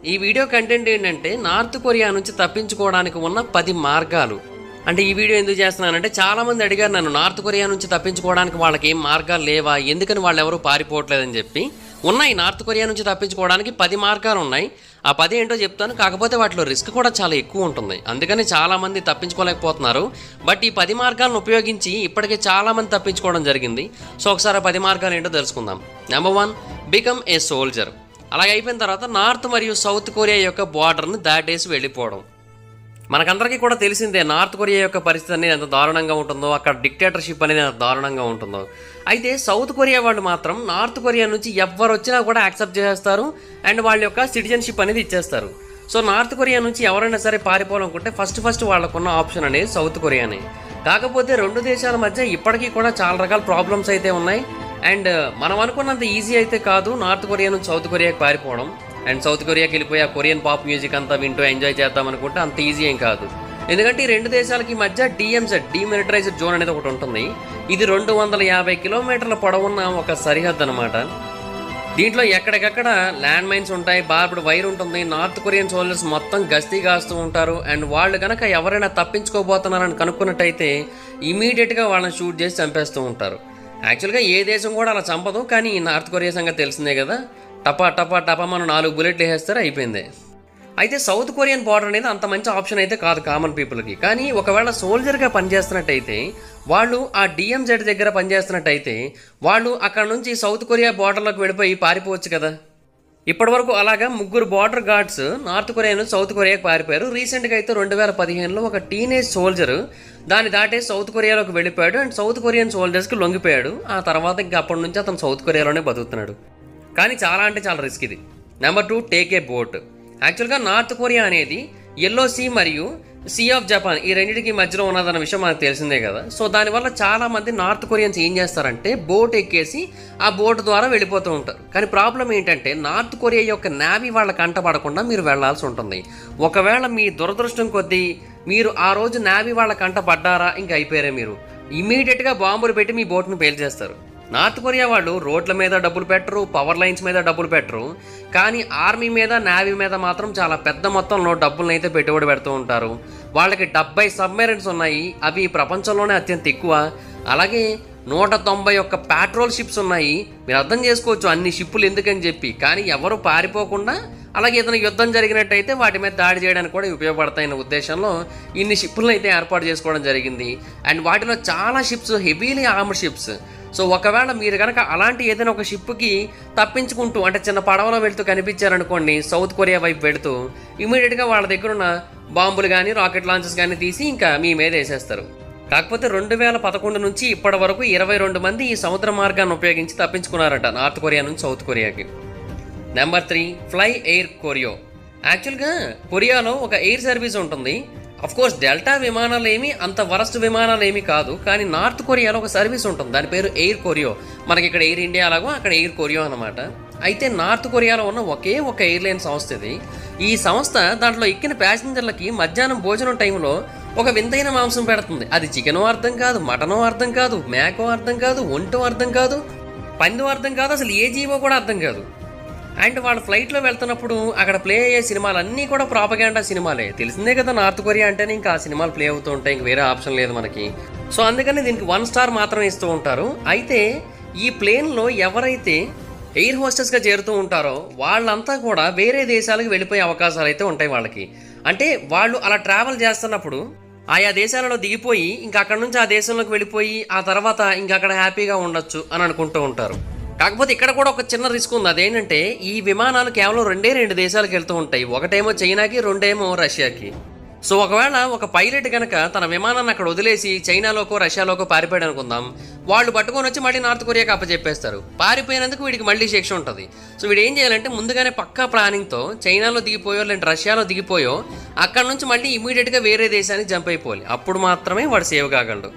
ఈ video content ఏంటంటే north Korea నుంచి తప్పించుకోవడానికి ఉన్న 10 మార్గాలు. అంటే ఈ వీడియో ఎందుకు చేస్తున్నానంటే చాలామంది అడిగారు నన్ను, నార్త్ కొరియా నుంచి తప్పించుకోవడానికి వాళ్ళకి ఏం మార్గాలు లేవా, ఎందుకని వాళ్ళు ఎవరు పారిపోవట్లేదని చెప్పి. ఉన్నాయి, నార్త్ కొరియా నుంచి తప్పించుకోవడానికి 10 మార్గాలు ఉన్నాయి. ఆ 10 ఏంటో చెప్తాను. కాకపోతే వాటిలో రిస్క్ కూడా చాలా ఎక్కువ ఉంటుంది, అందుకని చాలామంది తప్పించుకోలేకపోతున్నారు. బట్ ఈ 10 మార్గాలను ఉపయోగించి ఇప్పటికే చాలామంది తప్పించుకోవడం జరిగింది. సో ఒకసారి ఆ 10 మార్గాలు ఏంటో తెలుసుకుందాం. Number 1, become a soldier. అలాగే అయిపోయిన తర్వాత నార్త్ మరియు సౌత్ కొరియా యొక్క బార్డర్ను దాటేసి వెళ్ళిపోవడం. మనకందరికీ కూడా తెలిసిందే నార్త్ కొరియా యొక్క పరిస్థితి అనేది ఎంత దారుణంగా ఉంటుందో, అక్కడ డిక్టేటర్షిప్ అనేది ఎంత దారుణంగా ఉంటుందో. అయితే సౌత్ కొరియా వాళ్ళు మాత్రం నార్త్ కొరియా నుంచి ఎవరు వచ్చినా కూడా యాక్సెప్ట్ చేస్తారు అండ్ వాళ్ళ యొక్క సిటిజన్షిప్ అనేది ఇచ్చేస్తారు. సో నార్త్ కొరియా నుంచి ఎవరైనా సరే పారిపోవాలనుకుంటే ఫస్ట్ వాళ్ళకున్న ఆప్షన్ అనేది సౌత్ కొరియానే. కాకపోతే రెండు దేశాల మధ్య ఇప్పటికీ కూడా చాలా రకాల ప్రాబ్లమ్స్ అయితే ఉన్నాయి. అండ్ మనం అనుకున్నంత ఈజీ అయితే కాదు నార్త్ కొరియా నుంచి సౌత్ కొరియాకి పారిపోవడం. అండ్ సౌత్ కొరియాకి వెళ్ళిపోయి ఆ కొరియన్ పాప్ మ్యూజిక్ అంతా వింటూ ఎంజాయ్ చేద్దాం అనుకుంటే అంత ఈజీ ఏం కాదు. ఎందుకంటే ఈ రెండు దేశాలకి మధ్య డిఎంజెడ్, డీమిలిటరైజ్డ్ జోన్ అనేది ఒకటి ఉంటుంది. ఇది 250 కిలోమీటర్ల పొడవున్న ఒక సరిహద్దు అనమాట. దీంట్లో ఎక్కడికక్కడ ల్యాండ్ మైన్స్ ఉంటాయి, బార్బడ్ వైర్ ఉంటుంది. నార్త్ కొరియన్ సోల్జర్స్ మొత్తం గస్తీ కాస్తూ ఉంటారు. అండ్ వాళ్ళు కనుక ఎవరైనా తప్పించుకోబోతున్నారని కనుక్కున్నట్టయితే ఇమీడియట్గా వాళ్ళని షూట్ చేసి చంపేస్తూ ఉంటారు. యాక్చువల్గా ఏ దేశం కూడా అలా చంపదు, కానీ నార్త్ కొరియా సంగతి తెలిసిందే కదా, టపా మనం 4 బుల్లెట్లు వేసేస్తారు, అయిపోయింది. అయితే సౌత్ కొరియన్ బార్డర్ అనేది అంత మంచి ఆప్షన్ అయితే కాదు కామన్ పీపుల్కి. కానీ ఒకవేళ సోల్జర్గా పనిచేస్తున్నట్టయితే, వాళ్ళు ఆ డిఎంజెడ్ దగ్గర పనిచేస్తున్నట్టయితే వాళ్ళు అక్కడ నుంచి సౌత్ కొరియా బార్డర్లోకి వెళ్ళిపోయి పారిపోవచ్చు కదా. ఇప్పటి వరకు అలాగా 3 బార్డర్ గార్డ్స్ నార్త్ కొరియా నుంచి సౌత్ కొరియాకి పారిపోయారు. రీసెంట్గా అయితే 2015లో ఒక టీనేజ్ సోల్జర్ దాన్ని దాటే సౌత్ కొరియాలోకి వెళ్ళిపోయాడు అండ్ సౌత్ కొరియన్ సోల్జర్స్కి లొంగిపోయాడు. ఆ తర్వాత ఇంకా అప్పటి నుంచి అతను సౌత్ కొరియాలోనే బతుకుతున్నాడు. కానీ చాలా అంటే చాలా రిస్క్ ఇది. Number 2, take a boat. యాక్చువల్గా నార్త్ కొరియా అనేది ఎల్లో సీ మరియు సీ ఆఫ్ జపాన్ ఈ రెండింటికి మధ్యలో ఉన్నదన్న విషయం మనకు తెలిసిందే కదా. సో దానివల్ల చాలామంది నార్త్ కొరియన్స్ ఏం చేస్తారంటే బోట్ ఎక్కేసి ఆ బోట్ ద్వారా వెళ్ళిపోతూ ఉంటారు. కానీ ప్రాబ్లం ఏంటంటే నార్త్ కొరియా యొక్క నేవీ వాళ్ళ కంటపడకుండా మీరు వెళ్లాల్సి ఉంటుంది. ఒకవేళ మీ దురదృష్టం కొద్దీ మీరు ఆ రోజు నేవీ వాళ్ళ కంట పడ్డారా, ఇంకా అయిపోయారే, మీరు ఇమీడియట్గా బాంబులు పెట్టి మీ బోట్ను పేల్చేస్తారు. నార్త్ కొరియా వాళ్ళు రోడ్ల మీద డబ్బులు పెట్టరు, పవర్ లైన్స్ మీద డబ్బులు పెట్టరు, కానీ ఆర్మీ మీద నేవీ మీద మాత్రం చాలా పెద్ద మొత్తంలో డబ్బులను అయితే పెట్టుబడి పెడుతూ ఉంటారు. వాళ్ళకి 70 సబ్మెరైన్స్ ఉన్నాయి, అవి ప్రపంచంలోనే అత్యంత ఎక్కువ. అలాగే 191 పెట్రోల్ షిప్స్ ఉన్నాయి. మీరు అర్థం చేసుకోవచ్చు అన్ని షిప్పులు ఎందుకని చెప్పి. కానీ ఎవరు పారిపోకుండా, అలాగే ఏదైనా యుద్ధం జరిగినట్టయితే వాటి మీద దాడి చేయడానికి కూడా ఉపయోగపడతాయన్న ఉద్దేశంలో ఇన్ని షిప్పులను అయితే ఏర్పాటు చేసుకోవడం జరిగింది. అండ్ వాటిలో చాలా ships heavily armed ships. So ఒకవేళ మీరు కనుక అలాంటి ఏదైనా ఒక షిప్కి తప్పించుకుంటూ, అంటే చిన్న పడవలో వెళ్తూ కనిపించారనుకోండి సౌత్ కొరియా వైపు వెళుతూ, ఇమీడియట్గా వాళ్ళ దగ్గర ఉన్న బాంబులు కానీ రాకెట్ లాంచెస్ కానీ తీసి ఇంకా మీ మీద వేసేస్తారు. కాకపోతే 2011 నుంచి ఇప్పటి వరకు 22 మంది ఈ సముద్ర మార్గాన్ని ఉపయోగించి తప్పించుకున్నారట నార్త్ కొరియా నుంచి సౌత్ కొరియాకి. Number 3, fly Air Koryo. యాక్చువల్గా కొరియాలో ఒక ఎయిర్ సర్వీస్ ఉంటుంది. కోర్స్ డెల్టా విమానాలు ఏమి అంత వరస్ట్ విమానాలు ఏమీ కాదు, కానీ నార్త్ కొరియాలో ఒక సర్వీస్ ఉంటుంది, దాని పేరు ఎయిర్ కొరియో. మనకి ఇక్కడ ఎయిర్ ఇండియా అలాగో అక్కడ ఎయిర్ కొరియో అనమాట. అయితే నార్త్ కొరియాలో ఉన్న ఒకే ఒక ఎయిర్లైన్ సంస్థ ఇది. ఈ సంస్థ దాంట్లో ఎక్కిన ప్యాసింజర్లకి మధ్యాహ్నం భోజనం టైంలో ఒక వింతైన మాంసం పెడుతుంది. అది చికెనో అర్థం కాదు, మటనో అర్థం కాదు, మేకో అర్థం కాదు, ఒంటో అర్థం కాదు, పందో అర్థం కాదు, అసలు ఏ జీవో కూడా అర్థం కాదు. అండ్ వాళ్ళు ఫ్లైట్లో వెళ్తున్నప్పుడు అక్కడ ప్లే అయ్యే సినిమాలన్నీ కూడా ప్రాపగాండా సినిమాలే. తెలిసిందే కదా నార్త్ కొరియా అంటేనే ఇంకా ఆ సినిమాలు ప్లే అవుతూ ఉంటాయి, ఇంక వేరే ఆప్షన్ లేదు మనకి. సో అందుకని దీనికి 1 స్టార్ మాత్రమే ఇస్తూ ఉంటారు. అయితే ఈ ప్లేన్లో ఎవరైతే ఎయిర్ హోస్టెస్గా చేరుతూ ఉంటారో వాళ్ళంతా కూడా వేరే దేశాలకు వెళ్ళిపోయే అవకాశాలు అయితే ఉంటాయి వాళ్ళకి. అంటే వాళ్ళు అలా ట్రావెల్ చేస్తున్నప్పుడు ఆయా దేశాలలో దిగిపోయి ఇంకా అక్కడ నుంచి ఆ దేశంలోకి వెళ్ళిపోయి ఆ తర్వాత ఇంకా అక్కడ హ్యాపీగా ఉండొచ్చు అని అనుకుంటూ ఉంటారు. కాకపోతే ఇక్కడ కూడా ఒక చిన్న రిస్క్ ఉంది. అదేంటంటే ఈ విమానాలు కేవలం 2 దేశాలకు వెళ్తూ ఉంటాయి. ఒకటేమో చైనాకి, 2 రష్యాకి. సో ఒకవేళ ఒక పైలట్ కనుక తన విమానాన్ని అక్కడ వదిలేసి చైనాలోకో రష్యాలోకో పారిపోయాడు అనుకుందాం, వాళ్ళు పట్టుకొని వచ్చి మళ్ళీ నార్త్ కొరియాకి అప్పచెప్పేస్తారు. పారిపోయినందుకు వీడికి మళ్ళీ శిక్ష ఉంటుంది. సో వీడు ఏం చేయాలంటే ముందుగానే పక్కా ప్లానింగ్తో చైనాలో దిగిపోయో లేదంటే రష్యాలో దిగిపోయో అక్కడ నుంచి మళ్ళీ ఇమీడియట్గా వేరే దేశానికి జంప్ అయిపోవాలి. అప్పుడు మాత్రమే వాడు సేవ్ కాగలడు.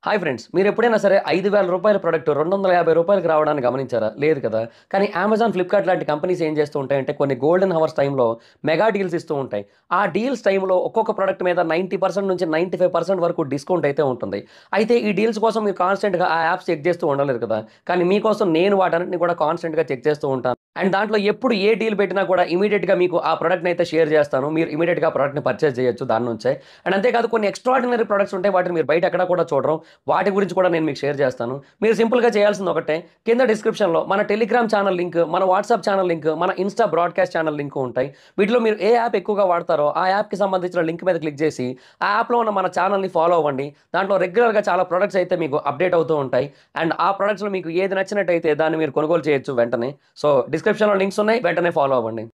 హాయ్ ఫ్రెండ్స్, మీరు ఎప్పుడైనా సరే 5,000 రూపాయల ప్రోడక్ట్ 250 రూపాయలకి రావడానికి గమనించారా? లేదు కదా. కానీ అమెజాన్, ఫ్లిప్కార్ట్ లాంటి కంపెనీస్ ఏం చేస్తూ ఉంటాయంటే కొన్ని గోల్డెన్ హవర్స్ టైంలో మెగా డీల్స్ ఇస్తూ ఉంటాయి. ఆ డీల్స్ టైంలో ఒక్కొక్క ప్రోడక్ట్ మీద 90% నుంచి 95% వరకు డిస్కౌంట్ అయితే ఉంటుంది. అయితే ఈ డీల్స్ కోసం మీరు కాన్స్టెంట్గా ఆ యాప్స్ చెక్ చేస్తూ ఉండలేదు కదా. కానీ మీకోసం నేను వాటన్నిటిని కూడా కాన్స్టెంట్గా చెక్ చేస్తూ ఉంటాను. అండ్ దాంట్లో ఎప్పుడు ఏ డీల్ పెట్టినా కూడా ఇమీడియట్గా మీకు ఆ ప్రోడక్ట్ని అయితే షేర్ చేస్తాను. మీరు ఇమీడియట్గా ఆ ప్రోడక్ట్ని పర్చేస్ చేయొచ్చు దాని నుంచే. అండ్ అంతేకాదు కొన్ని ఎక్స్ట్రాడినరీ ప్రొడక్ట్స్ ఉంటాయి, వాటిని మీరు బయట ఎక్కడ కూడా చూడరు. వాటి గురించి కూడా నేను మీకు షేర్ చేస్తాను. మీరు సింపుల్గా చేయాల్సింది ఒకటే, కింద డిస్క్రిప్షన్లో మన టెలిగ్రామ్ ఛానల్ లింక్, మన వాట్సాప్ ఛానల్ లింక్, మన ఇన్స్టా బ్రాడ్కాస్ట్ ఛానల్ లింక్ ఉంటాయి. వీటిలో మీరు ఏ యాప్ ఎక్కువగా వాడతారో ఆ యాప్కి సంబంధించిన లింక్ మీద క్లిక్ చేసి ఆ యాప్లో ఉన్న మన ఛానల్ని ఫాలో అవ్వండి. దాంట్లో రెగ్యులర్గా చాలా ప్రొడక్ట్స్ అయితే మీకు అప్డేట్ అవుతూ ఉంటాయి. అండ్ ఆ ప్రొడక్ట్స్లో మీకు ఏది నచ్చినట్టయితే దాన్ని మీరు కొనుగోలు చేయొచ్చు వెంటనే. సో డిస్క్రిప్షన్లో లింక్స్ ఉన్నాయి, వెంటనే ఫాలో అవ్వండి.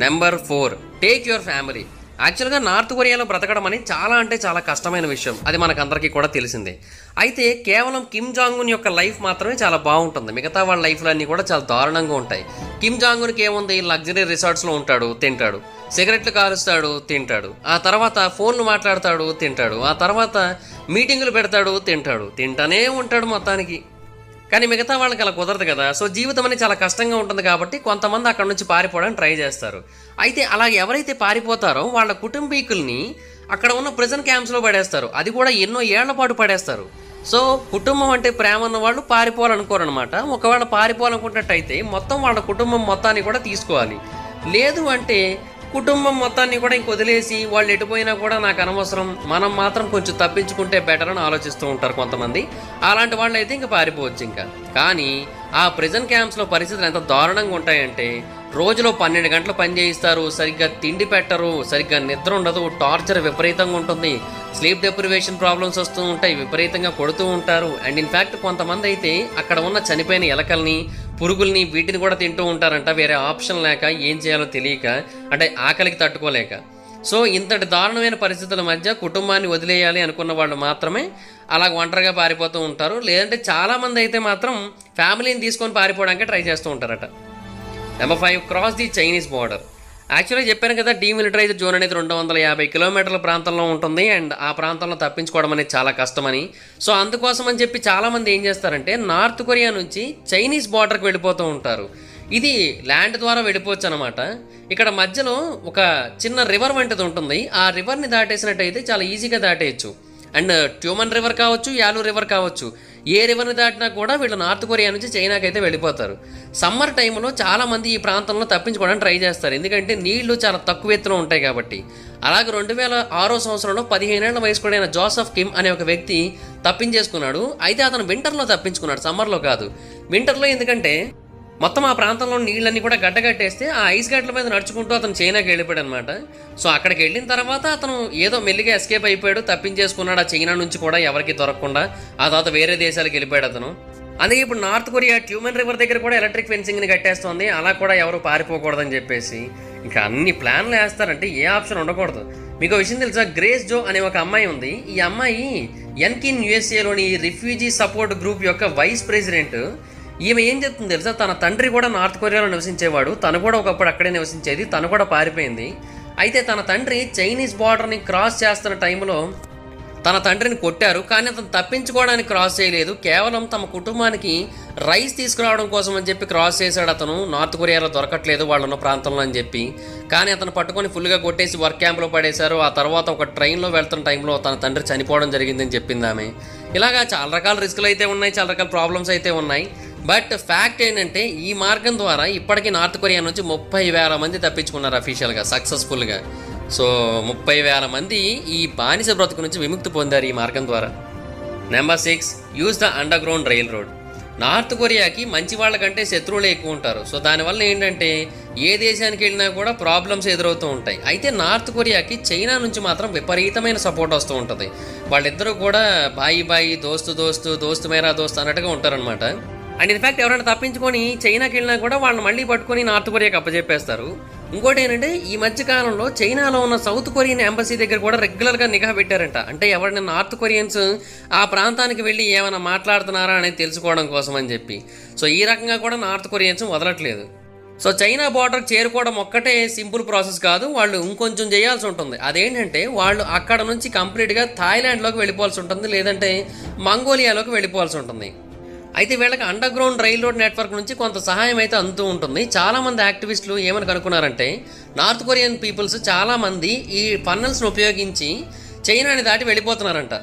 Number 4, take your family. యాక్చువల్గా నార్త్ కొరియాలో బ్రతకడం అని చాలా అంటే చాలా కష్టమైన విషయం, అది మనకందరికీ కూడా తెలిసిందే. అయితే కేవలం కిమ్ జాంగ్ ఉన్ యొక్క లైఫ్ మాత్రమే చాలా బాగుంటుంది, మిగతా వాళ్ళ లైఫ్లు అన్నీ కూడా చాలా దారుణంగా ఉంటాయి. కిమ్ జాంగ్ ఉన్కి ఏముంది, లగ్జరీ రిసార్ట్స్లో ఉంటాడు, తింటాడు, సిగరెట్లు కాలుస్తాడు, తింటాడు, ఆ తర్వాత ఫోన్లు మాట్లాడతాడు, తింటాడు, ఆ తర్వాత మీటింగులు పెడతాడు, తింటానే ఉంటాడు మొత్తానికి. కానీ మిగతా వాళ్ళకి అలా కుదరదు కదా. సో జీవితం అనేది చాలా కష్టంగా ఉంటుంది కాబట్టి కొంతమంది అక్కడ నుంచి పారిపోవడానికి ట్రై చేస్తారు. అయితే అలా ఎవరైతే పారిపోతారో వాళ్ళ కుటుంబీకుల్ని అక్కడ ఉన్న ప్రిజన్ క్యాంప్స్లో పడేస్తారు, అది కూడా ఎన్నో ఏళ్ల పాటు పడేస్తారు. సో కుటుంబం అంటే ప్రేమ ఉన్న వాళ్ళు పారిపోవాలనుకోరనమాట. ఒకవేళ పారిపోవాలనుకున్నట్టయితే మొత్తం వాళ్ళ కుటుంబం మొత్తాన్ని కూడా తీసుకోవాలి. లేదు అంటే కుటుంబం మొత్తాన్ని కూడా ఇంక వదిలేసి వాళ్ళు ఎటుపోయినా కూడా నాకు అనవసరం, మనం మాత్రం కొంచెం తప్పించుకుంటే బెటర్ అని ఆలోచిస్తూ ఉంటారు కొంతమంది. అలాంటి వాళ్ళు అయితే ఇంకా పారిపోవచ్చు ఇంకా. కానీ ఆ ప్రిజన్ క్యాంప్స్లో పరిస్థితులు ఎంత దారుణంగా ఉంటాయంటే రోజులో 12 గంటలు పని చేయిస్తారు, సరిగ్గా తిండి పెట్టరు, సరిగ్గా నిద్ర ఉండదు, టార్చర్ విపరీతంగా ఉంటుంది, స్లీప్ డెప్రివేషన్ ప్రాబ్లమ్స్ వస్తూ ఉంటాయి, విపరీతంగా కొడుతూ ఉంటారు. అండ్ ఇన్ఫ్యాక్ట్ కొంతమంది అయితే అక్కడ ఉన్న చనిపోయిన ఎలకల్ని, పురుగుల్ని, వీటిని కూడా తింటూ ఉంటారంట, వేరే ఆప్షన్ లేక, ఏం చేయాలో తెలియక, అంటే ఆకలికి తట్టుకోలేక. సో ఇంతటి దారుణమైన పరిస్థితుల మధ్య కుటుంబాన్ని వదిలేయాలి అనుకున్న వాళ్ళు మాత్రమే అలా ఒంటరిగా పారిపోతూ ఉంటారు. లేదంటే చాలామంది అయితే మాత్రం ఫ్యామిలీని తీసుకొని పారిపోవడానికి ట్రై చేస్తూ ఉంటారట. Number 5, cross the Chinese border. యాక్చువల్గా చెప్పాను కదా, డీమిలిటరైజ్డ్ జోన్ అనేది 250 కిలోమీటర్ల ప్రాంతంలో ఉంటుంది. అండ్ ఆ ప్రాంతంలో తప్పించుకోవడం అనేది చాలా కష్టమని. సో అందుకోసం అని చెప్పి చాలామంది ఏం చేస్తారంటే నార్త్ కొరియా నుంచి చైనీస్ బార్డర్కి వెళ్ళిపోతూ ఉంటారు. ఇది ల్యాండ్ ద్వారా వెళ్ళిపోవచ్చు అనమాట. ఇక్కడ మధ్యలో ఒక చిన్న రివర్ వంటిది ఉంటుంది, ఆ రివర్ని దాటేసినట్టయితే చాలా ఈజీగా దాటేయచ్చు. అండ్ ట్యూమన్ రివర్ కావచ్చు, యాలు రివర్ కావచ్చు, ఏ రివర్ని దాటినా కూడా వీళ్ళు నార్త్ కొరియా నుంచి చైనాకి అయితే వెళ్ళిపోతారు. సమ్మర్ టైంలో చాలామంది ఈ ప్రాంతంలో తప్పించుకోవడానికి ట్రై చేస్తారు, ఎందుకంటే నీళ్లు చాలా తక్కువ ఎత్తులో ఉంటాయి కాబట్టి. అలాగే 2006 సంవత్సరంలో 15 ఏళ్ల వయసుకుడైన జోసెఫ్ కిమ్ అనే ఒక వ్యక్తి తప్పించేసుకున్నాడు. అయితే అతను వింటర్లో తప్పించుకున్నాడు, సమ్మర్లో కాదు. వింటర్లో ఎందుకంటే మొత్తం ఆ ప్రాంతంలో నీళ్ళన్నీ కూడా గడ్డగట్టేస్తే ఆ ఐస్ గడ్డల మీద నడుచుకుంటూ అతను చైనాకి వెళ్ళిపోయాడు అనమాట. సో అక్కడికి వెళ్ళిన తర్వాత అతను ఏదో మెల్లిగా ఎస్కేప్ అయిపోయాడు, తప్పించేసుకున్నాడు ఆ చైనా నుంచి కూడా ఎవరికి దొరకకుండా. ఆ తర్వాత వేరే దేశాలకు వెళ్ళిపోయాడు అతను. అందుకే ఇప్పుడు నార్త్ కొరియా ట్యూమన్ రివర్ దగ్గర కూడా ఎలక్ట్రిక్ ఫెన్సింగ్ని కట్టేస్తుంది, అలా కూడా ఎవరు పారిపోకూడదని చెప్పేసి. ఇంకా అన్ని ప్లాన్లు వేస్తారంటే ఏ ఆప్షన్ ఉండకూడదు. మీకు విషయం తెలుసా, గ్రేస్ జో అనే ఒక అమ్మాయి ఉంది. ఈ అమ్మాయి ఎన్కిన్ యుఎస్ఏలోని రిఫ్యూజీ సపోర్ట్ గ్రూప్ యొక్క వైస్ ప్రెసిడెంట్. ఈమె ఏం చెప్తుంది తెలుసా, తన తండ్రి కూడా నార్త్ కొరియాలో నివసించేవాడు, తను కూడా ఒకప్పుడు అక్కడే నివసించేది, తను కూడా పారిపోయింది. అయితే తన తండ్రి చైనీస్ బార్డర్ని క్రాస్ చేస్తున్న టైంలో తన తండ్రిని కొట్టారు, కానీ అతను తప్పించుకోవడానికి క్రాస్ చేయలేదు, కేవలం తమ కుటుంబానికి రైస్ తీసుకురావడం కోసం అని చెప్పి క్రాస్ చేశాడు. అతను నార్త్ కొరియాలో దొరకట్లేదు వాళ్ళు ఉన్న ప్రాంతంలో అని చెప్పి, కానీ అతను పట్టుకొని ఫుల్గా కొట్టేసి వర్క్ క్యాంప్లో పడేశారు. ఆ తర్వాత ఒక ట్రైన్లో వెళ్తున్న టైంలో తన తండ్రి చనిపోవడం జరిగిందని చెప్పింది ఆమె. ఇలాగా చాలా రకాల రిస్కులు అయితే ఉన్నాయి, చాలా రకాల ప్రాబ్లమ్స్ అయితే ఉన్నాయి. బట్ ఫ్యాక్ట్ ఏంటంటే ఈ మార్గం ద్వారా ఇప్పటికీ నార్త్ కొరియా నుంచి 30,000 మంది తప్పించుకున్నారు అఫీషియల్గా, సక్సెస్ఫుల్గా. సో 30,000 మంది ఈ బానిస బ్రతుకు నుంచి విముక్తి పొందారు ఈ మార్గం ద్వారా. Number 6, use the underground railroad. North కొరియాకి మంచి వాళ్ళకంటే శత్రువులే ఎక్కువ ఉంటారు. సో దానివల్ల ఏంటంటే ఏ దేశానికి వెళ్ళినా కూడా ప్రాబ్లమ్స్ ఎదురవుతూ ఉంటాయి. అయితే నార్త్ కొరియాకి చైనా నుంచి మాత్రం విపరీతమైన సపోర్ట్ వస్తూ ఉంటుంది. వాళ్ళిద్దరూ కూడా బాయి దోస్తు మేరా దోస్త్ అన్నట్టుగా ఉంటారనమాట. అండ్ ఇన్ఫ్యాక్ట్ ఎవరైనా తప్పించుకొని చైనాకి వెళ్ళినా కూడా వాళ్ళని మళ్ళీ పట్టుకొని నార్త్ కొరియాకి అప్పచెప్పేస్తారు. ఇంకోటి ఏంటంటే ఈ మధ్యకాలంలో చైనాలో ఉన్న సౌత్ కొరియన్ ఎంబసీ దగ్గర కూడా రెగ్యులర్గా నిఘా పెట్టారంట. అంటే ఎవరైనా నార్త్ కొరియన్స్ ఆ ప్రాంతానికి వెళ్ళి ఏమైనా మాట్లాడుతున్నారా అనేది తెలుసుకోవడం కోసం అని చెప్పి. సో ఈ రకంగా కూడా నార్త్ కొరియన్స్ వదలట్లేదు. సో చైనా బార్డర్ చేరుకోవడం ఒక్కటే సింపుల్ ప్రాసెస్ కాదు, వాళ్ళు ఇంకొంచెం చేయాల్సి ఉంటుంది. అదేంటంటే వాళ్ళు అక్కడ నుంచి కంప్లీట్గా థాయిలాండ్లోకి వెళ్ళిపోవాల్సి ఉంటుంది, లేదంటే మంగోలియాలోకి వెళ్ళిపోవాల్సి ఉంటుంది. అయితే వీళ్ళకి under ground rail road network నుంచి కొంత సహాయం అయితే అందుతూ ఉంటుంది. చాలామంది యాక్టివిస్టులు ఏమని కనుక్కున్నారంటే నార్త్ కొరియన్ పీపుల్స్ చాలామంది ఈ ఫన్నల్స్ను ఉపయోగించి చైనాని దాటి వెళ్ళిపోతున్నారంట.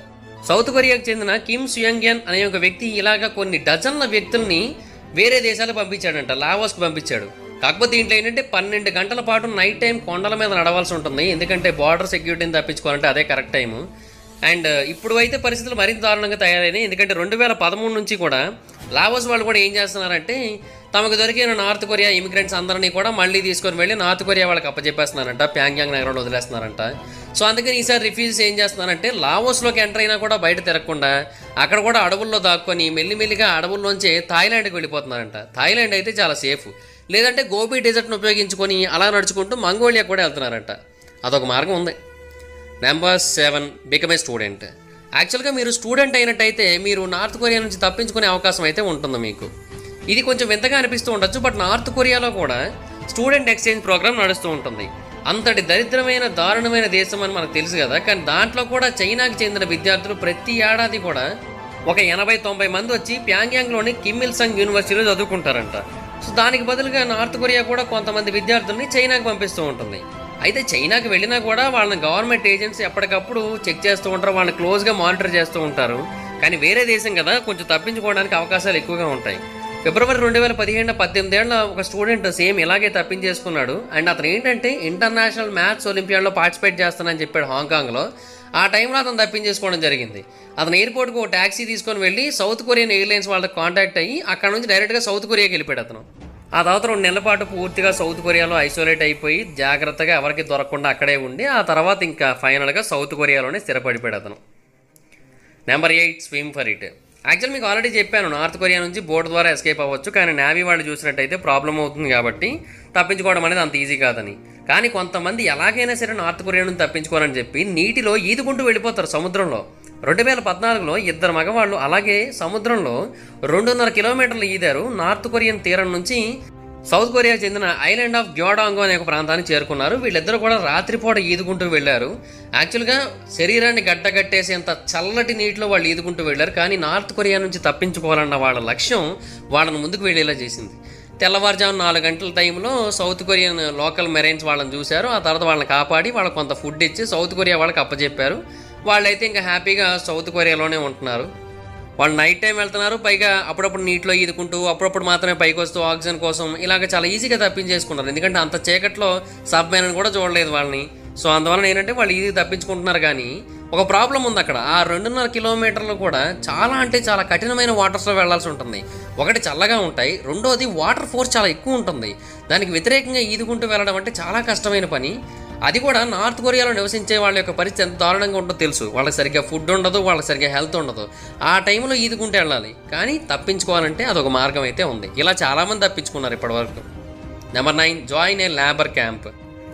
సౌత్ కొరియాకు చెందిన కిమ్ సుయంగ్యన్ అనే ఒక వ్యక్తి ఇలాగ కొన్ని డజన్ల వ్యక్తుల్ని వేరే దేశాలకు పంపించాడంట, లావోస్కి పంపించాడు. కాకపోతే దీంట్లో ఏంటంటే 12 గంటల పాటు నైట్ టైం కొండల మీద నడవాల్సి ఉంటుంది, ఎందుకంటే బార్డర్ సెక్యూరిటీని తప్పించుకోవాలంటే అదే కరెక్ట్ టైము. అండ్ ఇప్పుడు అయితే పరిస్థితులు మరింత దారుణంగా తయారైనాయి, ఎందుకంటే 2013 నుంచి కూడా లావోస్ వాళ్ళు కూడా ఏం చేస్తున్నారంటే తమకు దొరికిన నార్త్ కొరియా ఇమిగ్రెంట్స్ అందరినీ కూడా మళ్ళీ తీసుకొని వెళ్ళి నార్త్ కొరియా వాళ్ళకి అప్పచెప్పేస్తున్నారంట, ప్యాంగ్యాంగ్ నగరంలో వదిలేస్తున్నారంట. సో అందుకని ఈసారి రిఫ్యూజీస్ ఏం చేస్తున్నారంటే లావోస్లోకి ఎంటర్ అయినా కూడా బయట తిరగకుండా అక్కడ కూడా అడవుల్లో దాక్కొని మెల్లిమెల్లిగా అడవుల్లోంచి థాయిలాండ్కి వెళ్ళిపోతున్నారంట. థాయిలాండ్ అయితే చాలా సేఫ్, లేదంటే గోబీ డెజర్ట్ను ఉపయోగించుకొని అలా నడుచుకుంటూ మంగోలియా కూడా వెళ్తున్నారంట. అదొక మార్గం ఉంది. Number 7, become a student. యాక్చువల్గా మీరు స్టూడెంట్ అయినట్టయితే మీరు నార్త్ కొరియా నుంచి తప్పించుకునే అవకాశం అయితే ఉంటుంది మీకు. ఇది కొంచెం వింతగా అనిపిస్తూ ఉండొచ్చు, బట్ నార్త్ కొరియాలో కూడా స్టూడెంట్ ఎక్స్చేంజ్ ప్రోగ్రామ్ నడుస్తూ ఉంటుంది. అంతటి దరిద్రమైన దారుణమైన దేశం అని మనకు తెలుసు కదా, కానీ దాంట్లో కూడా చైనాకి చెందిన విద్యార్థులు ప్రతి ఏడాది కూడా ఒక 80-90 మంది వచ్చి ప్యాంగ్యాంగ్లోని కిమ్ ఇల్ సంగ్ యూనివర్సిటీలో చదువుకుంటారంట. సో దానికి బదులుగా నార్త్ కొరియా కూడా కొంతమంది విద్యార్థుల్ని చైనాకి పంపిస్తూ ఉంటుంది. అయితే చైనాకి వెళ్ళినా కూడా వాళ్ళని గవర్నమెంట్ ఏజెన్సీ ఎప్పటికప్పుడు చెక్ చేస్తూ ఉంటారు, వాళ్ళని క్లోజ్గా మానిటర్ చేస్తూ ఉంటారు. కానీ వేరే దేశం కదా, కొంచెం తప్పించుకోవడానికి అవకాశాలు ఎక్కువగా ఉంటాయి. ఫిబ్రవరి 2017 18 ఏళ్ల ఒక స్టూడెంట్ సేమ్ ఇలాగే తప్పించేసుకున్నాడు. అండ్ అతను ఏంటంటే ఇంటర్నేషనల్ మ్యాథ్స్ ఒలింపియాడ్లో పార్టిసిపేట్ చేస్తానని చెప్పాడు హాంకాంగ్లో. ఆ టైంలో అతను తప్పించేసుకోవడం జరిగింది. అతను ఎయిర్పోర్ట్కి ఒక ట్యాక్సీ తీసుకొని వెళ్ళి సౌత్ కొరియన్ ఎయిర్లైన్స్ వాళ్ళకి కాంటాక్ట్ అయ్యి అక్కడ నుంచి డైరెక్ట్గా సౌత్ కొరియాకి వెళ్ళిపోయాడు అతను. ఆ తర్వాత 2 నెలల పాటు పూర్తిగా సౌత్ కొరియాలో ఐసోలేట్ అయిపోయి జాగ్రత్తగా ఎవరికి దొరకకుండా అక్కడే ఉండి ఆ తర్వాత ఇంకా ఫైనల్గా సౌత్ కొరియాలోనే స్థిరపడిపోయాడు అతను. Number 8, swim for it. Actual మీకు ఆల్రెడీ చెప్పాను, నార్త్ కొరియా నుంచి బోట్ ద్వారా ఎస్కేప్ అవ్వచ్చు, కానీ నేవీ వాళ్ళు చూసినట్టయితే ప్రాబ్లం అవుతుంది కాబట్టి తప్పించుకోవడం అనేది అంత ఈజీ కాదని. కానీ కొంతమంది ఎలాగైనా సరే నార్త్ కొరియా నుంచి తప్పించుకోవాలని చెప్పి నీటిలో ఈదుకుంటూ వెళ్ళిపోతారు సముద్రంలో. 2014లో 2 మగవాళ్ళు అలాగే సముద్రంలో 2.5 కిలోమీటర్లు ఈదారు. నార్త్ కొరియన్ తీరం నుంచి సౌత్ కొరియా చెందిన ఐలాండ్ ఆఫ్ గ్యోడాంగో అనే ఒక ప్రాంతాన్ని చేరుకున్నారు. వీళ్ళిద్దరూ కూడా రాత్రిపూట ఈదుకుంటూ వెళ్ళారు. యాక్చువల్గా శరీరాన్ని గడ్డగట్టేసేంత చల్లటి నీటిలో వాళ్ళు ఈదుకుంటూ వెళ్ళారు. కానీ నార్త్ కొరియా నుంచి తప్పించుకోవాలన్న వాళ్ళ లక్ష్యం వాళ్ళని ముందుకు వెళ్ళేలా చేసింది. తెల్లవారుజాము 4 గంటల టైంలో సౌత్ కొరియన్ లోకల్ మెరైన్స్ వాళ్ళని చూశారు. ఆ తర్వాత వాళ్ళని కాపాడి వాళ్ళకి కొంత ఫుడ్ ఇచ్చి సౌత్ కొరియా వాళ్ళకి అప్పచెప్పారు. వాళ్ళైతే ఇంకా హ్యాపీగా సౌత్ కొరియాలోనే ఉంటున్నారు. వాళ్ళు నైట్ టైం వెళ్తున్నారు, పైగా అప్పుడప్పుడు నీటిలో ఈదుకుంటూ అప్పుడప్పుడు మాత్రమే పైకి వస్తూ ఆక్సిజన్ కోసం ఇలాగ చాలా ఈజీగా తప్పించేసుకున్నారు. ఎందుకంటే అంత చీకట్లో సబ్మెరైన్ కూడా చూడలేదు వాళ్ళని. సో అందువలన ఏంటంటే వాళ్ళు ఈజీగా తప్పించుకుంటున్నారు. కానీ ఒక ప్రాబ్లం ఉంది అక్కడ. ఆ 2.5 కిలోమీటర్లు కూడా చాలా అంటే చాలా కఠినమైన వాటర్స్లో వెళ్లాల్సి ఉంటుంది. ఒకటి చల్లగా ఉంటాయి, రెండోది వాటర్ ఫోర్స్ చాలా ఎక్కువ ఉంటుంది. దానికి వ్యతిరేకంగా ఈదుకుంటూ వెళ్ళడం అంటే చాలా కష్టమైన పని. అది కూడా నార్త్ కొరియాలో నివసించే వాళ్ళ యొక్క పరిస్థితి ఎంత దారుణంగా ఉంటుందో తెలుసు. వాళ్ళకి సరిగ్గా ఫుడ్ ఉండదు, వాళ్ళకి సరిగ్గా హెల్త్ ఉండదు. ఆ టైంలో ఈదుకుంటూ వెళ్ళాలి. కానీ తప్పించుకోవాలంటే అదొక మార్గం అయితే ఉంది. ఇలా చాలామంది తప్పించుకున్నారు ఇప్పటివరకు. Number 9, join a labour camp.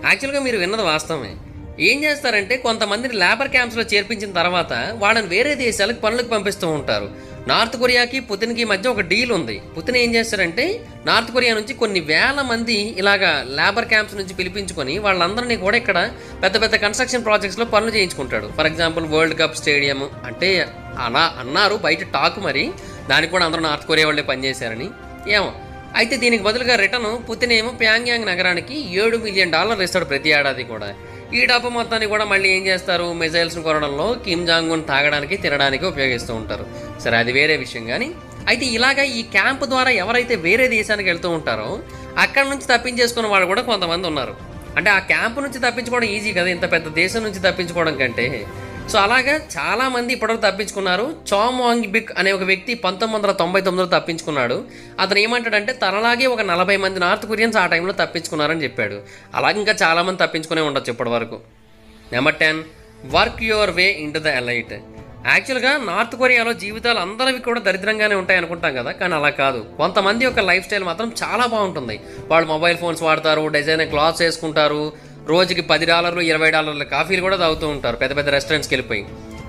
యాక్చువల్గా మీరు విన్నది వాస్తవమే. ఏం చేస్తారంటే కొంతమందిని లేబర్ క్యాంప్స్లో చేర్పించిన తర్వాత వాళ్ళని వేరే దేశాలకు పనులకు పంపిస్తూ ఉంటారు. నార్త్ కొరియాకి పుతిన్కి మధ్య ఒక డీల్ ఉంది. పుతిన్ ఏం చేస్తారంటే నార్త్ కొరియా నుంచి కొన్ని వేల మంది ఇలాగా లేబర్ క్యాంప్స్ నుంచి పిలిపించుకొని వాళ్ళందరినీ కూడా ఇక్కడ పెద్ద పెద్ద కన్స్ట్రక్షన్ ప్రాజెక్ట్స్లో పనులు చేయించుకుంటాడు. For example world cup stadium అంటే అలా అన్నారు, బయట టాక్. మరి దానికి కూడా అందరూ నార్త్ కొరియా వాళ్ళే పనిచేశారని ఏమో. అయితే దీనికి బదులుగా రిటర్న్ పుతిన్ ఏమో ప్యాంగ్యాంగ్ నగరానికి $7 మిలియన్ ఇస్తాడు ప్రతి ఏడాది కూడా. ఈ డబ్బు మొత్తాన్ని కూడా మళ్ళీ ఏం చేస్తారు, మిజైల్స్ను కొనడంలో కిమ్ జాంగ్ ఉన్ తాగడానికి తినడానికి ఉపయోగిస్తూ ఉంటారు. సరే, అది వేరే విషయం. కానీ అయితే ఇలాగ ఈ క్యాంప్ ద్వారా ఎవరైతే వేరే దేశానికి వెళ్తూ ఉంటారో అక్కడ నుంచి తప్పించేసుకున్న వాళ్ళు కూడా కొంతమంది ఉన్నారు. అంటే ఆ క్యాంపు నుంచి తప్పించుకోవడం ఈజీ కదా, ఇంత పెద్ద దేశం నుంచి తప్పించుకోవడం కంటే. సో అలాగా చాలామంది ఇప్పటివరకు తప్పించుకున్నారు. చామ్ వాంగ్ బిక్ అనే ఒక వ్యక్తి 1999లో తప్పించుకున్నాడు. అతను ఏమంటాడంటే తనలాగే ఒక 40 మంది నార్త్ కొరియన్స్ ఆ టైంలో తప్పించుకున్నారని చెప్పాడు. అలాగే ఇంకా చాలామంది తప్పించుకునే ఉండొచ్చు ఇప్పటి వరకు. Number 10, work your way into the elite. యాక్చువల్గా నార్త్ కొరియాలో జీవితాలు అందరివి కూడా దరిద్రంగానే ఉంటాయి అనుకుంటాం కదా, కానీ అలా కాదు. కొంతమంది యొక్క లైఫ్ స్టైల్ మాత్రం చాలా బాగుంటుంది. వాళ్ళు మొబైల్ ఫోన్స్ వాడతారు, డిజైనర్ క్లాత్స్ వేసుకుంటారు, రోజుకి $10 $20 కాఫీలు కూడా తాగుతూ ఉంటారు పెద్ద పెద్ద రెస్టారెంట్స్కి వెళ్ళిపోయి.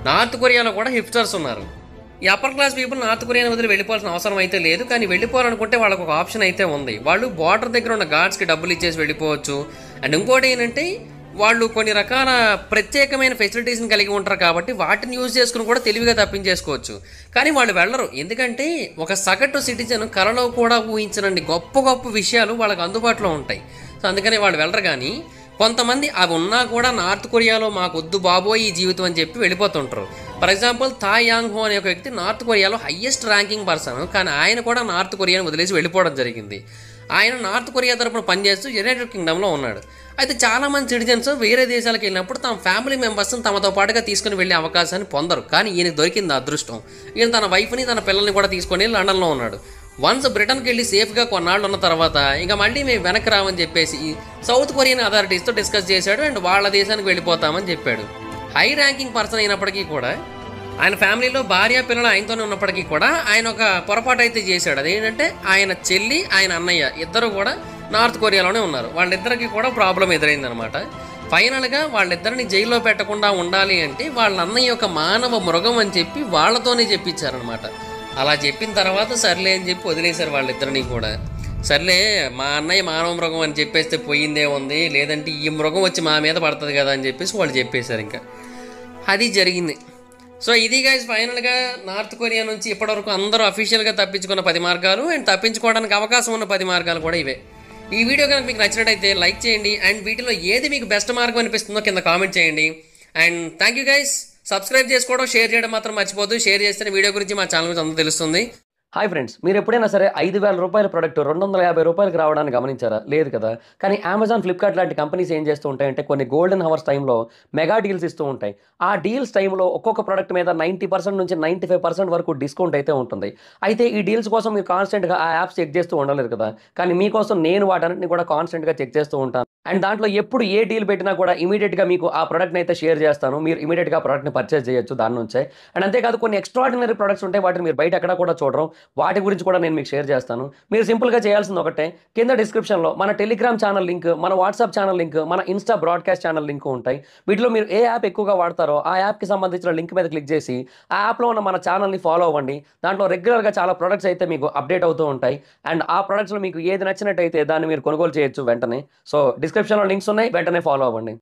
నార్త్ కొరియాలో కూడా హిప్స్టర్స్ ఉన్నారు. ఈ అప్పర్ క్లాస్ పీపుల్ నార్త్ కొరియాని వదిలి వెళ్ళిపోవాల్సిన అవసరం అయితే లేదు, కానీ వెళ్ళిపోవాలనుకుంటే వాళ్ళకు ఒక ఆప్షన్ అయితే ఉంది. వాళ్ళు బార్డర్ దగ్గర ఉన్న గార్డ్స్కి డబ్బులు ఇచ్చేసి వెళ్ళిపోవచ్చు. అండ్ ఇంకోటి ఏంటంటే వాళ్ళు కొన్ని రకాల ప్రత్యేకమైన ఫెసిలిటీస్ని కలిగి ఉంటారు కాబట్టి వాటిని యూజ్ చేసుకుని కూడా తెలివిగా తప్పించేసుకోవచ్చు. కానీ వాళ్ళు వెళ్ళరు, ఎందుకంటే ఒక సగటు సిటిజన్ కలలో కూడా ఊహించనండి గొప్ప గొప్ప విషయాలు వాళ్ళకి అందుబాటులో ఉంటాయి. సో అందుకని వాళ్ళు వెళ్ళరు. కానీ కొంతమంది అవి ఉన్నా కూడా నార్త్ కొరియాలో మాకు వద్దు బాబోయ్ ఈ జీవితం అని చెప్పి వెళ్ళిపోతుంటారు. ఫర్ ఎగ్జాంపుల్ థాయ్ యాంగ్ హో అనే ఒక వ్యక్తి నార్త్ కొరియాలో హయ్యెస్ట్ ర్యాంకింగ్ పర్సన్, కానీ ఆయన కూడా నార్త్ కొరియాని వదిలేసి వెళ్ళిపోవడం జరిగింది. ఆయన నార్త్ కొరియా తరపున పనిచేస్తూ యునైటెడ్ కింగ్డమ్లో ఉన్నాడు. అయితే చాలామంది సిటిజన్స్ వేరే దేశాలకు వెళ్ళినప్పుడు తమ ఫ్యామిలీ మెంబర్స్ని తమతో పాటుగా తీసుకుని వెళ్ళే అవకాశాన్ని పొందరు. కానీ ఈయనకు దొరికింది అదృష్టం. ఈయన తన వైఫ్ని తన పిల్లల్ని కూడా తీసుకొని లండన్లో ఉన్నాడు. వన్స్ బ్రిటన్కి వెళ్ళి సేఫ్గా కొన్నాళ్ళు ఉన్న తర్వాత ఇంకా మళ్ళీ మేము వెనక్కి రామని చెప్పేసి సౌత్ కొరియన్ అథారిటీస్తో డిస్కస్ చేశాడు. అండ్ వాళ్ళ దేశానికి వెళ్ళిపోతామని చెప్పాడు. హై ర్యాంకింగ్ పర్సన్ అయినప్పటికీ కూడా ఆయన ఫ్యామిలీలో భార్య పిల్లలు ఆయనతోనే ఉన్నప్పటికీ కూడా ఆయన ఒక పొరపాటు అయితే చేశాడు. అదేంటంటే ఆయన చెల్లి ఆయన అన్నయ్య ఇద్దరు కూడా నార్త్ కొరియాలోనే ఉన్నారు. వాళ్ళిద్దరికి కూడా ప్రాబ్లం ఎదురైందనమాట. ఫైనల్గా వాళ్ళిద్దరిని జైల్లో పెట్టకుండా ఉండాలి అంటే వాళ్ళ అన్నయ్య ఒక మానవ మృగం అని చెప్పి వాళ్ళతోనే చెప్పించారనమాట. అలా చెప్పిన తర్వాత సర్లే అని చెప్పి వదిలేశారు వాళ్ళిద్దరిని కూడా. సర్లే మా అన్నయ్య మానవ మృగం అని చెప్పేస్తే పోయిందే ఉంది, లేదంటే ఈ మృగం వచ్చి మా మీద పడుతుంది కదా అని చెప్పేసి వాళ్ళు చెప్పేశారు. ఇంకా అది జరిగింది. సో ఇది గైస్ ఫైనల్గా నార్త్ కొరియా నుంచి ఇప్పటివరకు అందరూ అఫీషియల్గా తప్పించుకున్న 10 మార్గాలు అండ్ తప్పించుకోవడానికి అవకాశం ఉన్న 10 మార్గాలు కూడా ఇవే. ఈ వీడియో కనుక మీకు నచ్చినట్టయితే లైక్ చేయండి. అండ్ వీటిలో ఏది మీకు బెస్ట్ మార్గం అనిపిస్తుందో కింద కామెంట్ చేయండి. And thank you guys. Subscribe చేసుకోవడం, షేర్ చేయడం మాత్రం మర్చిపోద్దు. షేర్ చేస్తే వీడియో గురించి మా ఛానల్ గురించి అందరూ తెలుస్తుంది. హాయ్ ఫ్రెండ్స్, మీరు ఎప్పుడైనా సరే 5,000 రూపాయల ప్రొడక్ట్ 250 రూపాయలకి రావడానికి గమనించారా? లేదు కదా. కానీ అమెజాన్, ఫ్లిప్కార్ట్ లాంటి కంపెనీస్ ఏం చేస్తూ ఉంటాయంటే కొన్ని గోల్డెన్ హవర్స్ టైంలో మెగా డీల్స్ ఇస్తూ ఉంటాయి. ఆ డీల్స్ టైంలో ఒక్కొక్క ప్రొడక్ట్ మీద 90% నుంచి 95% వరకు డిస్కౌంట్ అయితే ఉంటుంది. అయితే ఈ డీల్స్ కోసం మీరు కాన్స్టెంట్గా ఆ యాప్స్ చెక్ చేస్తూ ఉండలేరు కదా. కానీ మీకోసం నేను వాటన్నిటిని కూడా కాన్స్టెంట్గా చెక్ చేస్తూ ఉంటాను. అండ్ దాంట్లో ఎప్పుడు ఏ డీల్ పెట్టినా కూడా ఇమీడియట్గా మీకు ఆ ప్రొడక్ట్ని అయితే షేర్ చేస్తాను. మీరు ఇమీడియట్గా ప్రొడక్ట్ని పర్చేస్ చేయొచ్చు దాని నుంచే. అండ్ అంతేకాదు కొన్ని ఎక్స్ట్రాడినరీ ప్రొడక్ట్స్ ఉంటాయి, వాటిని మీరు బయట ఎక్కడ కూడా చూడరు. వాటి గురించి కూడా నేను మీకు షేర్ చేస్తాను. మీరు సింపుల్గా చేయాల్సింది ఒకటే, కింద డిస్క్రిప్షన్లో మన టెలిగ్రామ్ ఛానల్ లింక్, మన వాట్సాప్ ఛానల్ లింక్, మన ఇన్స్టా బ్రాడ్కాస్ట్ ఛానల్ లింక్ ఉంటాయి. వీటిలో మీరు ఏ యాప్ ఎక్కువగా వాడతారో ఆ యాప్కి సంబంధించిన లింక్ మీద క్లిక్ చేసి ఆ యాప్లో ఉన్న మన ఛానల్ని ఫాలో అవ్వండి. దాంట్లో రెగ్యులర్గా చాలా ప్రొడక్ట్స్ అయితే మీకు అప్డేట్ అవుతూ ఉంటాయి. అండ్ ఆ ప్రొడక్ట్స్లో మీకు ఏది నచ్చినట్టయితే దాన్ని మీరు కొనుగోలు చేయొచ్చు వెంటనే. సో డిస్క్రిప్షన్లో లింక్స్ ఉన్నాయి, వెంటనే ఫాలో అవ్వండి.